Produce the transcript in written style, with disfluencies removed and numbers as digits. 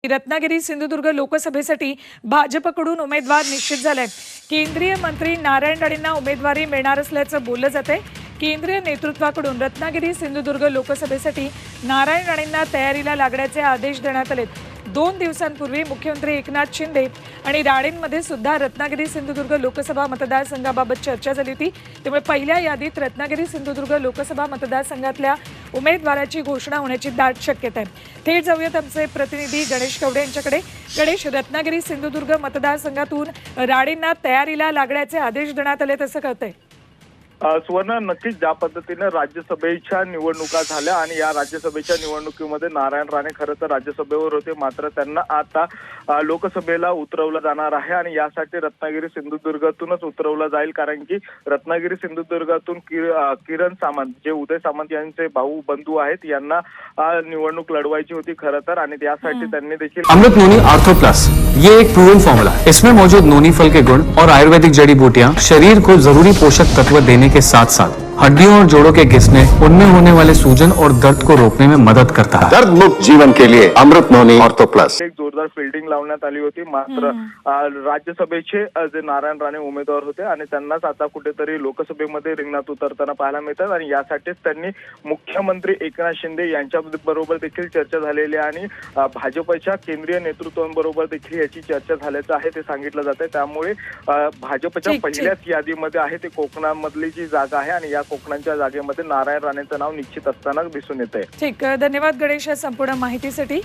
रत्नागिरी सिंधुदुर्ग लोकसभेसाठी भाजपकडून उमेदवार निश्चित झाले। केंद्रीय मंत्री नारायण राणेंना उमेदवारी मिळणार असल्याचं बोललं जाते। केंद्रीय नेतृत्वाकडून रत्नागिरी सिंधुदुर्ग लोकसभेसाठी नारायण राणेंना तयारीला लागण्याचे आदेश देण्यात आले। 2 दिवसांपूर्वी मुख्यमंत्री एकनाथ शिंदे आणि राणेंमध्ये सुद्धा रत्नागिरी सिंधुदुर्ग लोकसभा मतदारसंघाबाबत चर्चा झाली होती। त्यामुळे पहिल्या यादीत रत्नागिरी सिंधुदुर्ग लोकसभा मतदारसंघातल्या उमेदवाराची घोषणा होण्याची दाट शक्यता आहे। थेट जाऊयात आमचे प्रतिनिधी गणेश कवडे यांच्याकडे। गणेश, रत्नागिरी सिंधुदुर्ग मतदारसंघातून राणेंना तयारीला लागण्याचे आदेश देण्यात आले असं कळतंय। सुवर्ण, नक्कीच ज्या पद्धतीने राज्यसभेच्या निवडणुका झाल्या आणि या राज्यसभेच्या निवडणुकीमध्ये नारायण राणे खरं तर राज्यसभेवर होते, मात्र त्यांना आता लोकसभेला उतरवलं जाणार आहे आणि यासाठी रत्नागिरी सिंधुदुर्गातूनच उतरवलं जाईल, कारण की रत्नागिरी सिंधुदुर्गातून किरण सामंत जे उदय सामंत यांचे भाऊ बंधू आहेत यांना निवडणूक लढवायची होती खरं तर, आणि त्यासाठी त्यांनी देखील अमृत नोनी आर्थो प्लस, ये एक प्रूवन फॉर्मूला है। इसमें मौजूद नोनी फल के गुण और आयुर्वेदिक जड़ी बूटियां शरीर को जरूरी पोषक तत्व देने के साथ साथ हड्डियों और जोड़ों के घिसने, उनमें होने वाले सूजन और दर्द को रोकने में मदद करता है। दर्द मुक्त जीवन के लिए अमृत नोनी ऑर्थो प्लस। एक जोरदार फील्डिंग लावण्यात आली होती, मात्र राज्यसभेचे जे नारायण राणे उमेदवार होते आणि त्यांनाच आता कुठेतरी लोकसभेमध्ये रिंगणात उतरताना पाहायला मिळतात आणि यासाठीच त्यांनी मुख्यमंत्री एकनाथ शिंदे यांच्या बरोबर देखील चर्चा झालेली आहे आणि भाजपच्या केंद्रीय नेतृत्वाबरोबर देखील याची चर्चा झाल्याचं आहे ते सांगितलं जाते। त्यामुळे भाजपच्या पहिल्याच यादीमध्ये आहे ते कोकणामधली जी जागा आहे आणि या कोकणाच्या जागेमध्ये नारायण राणेंचं नाव निश्चित असताना दिसून येत आहे। ठीक, धन्यवाद गणेश या संपूर्ण माहितीसाठी।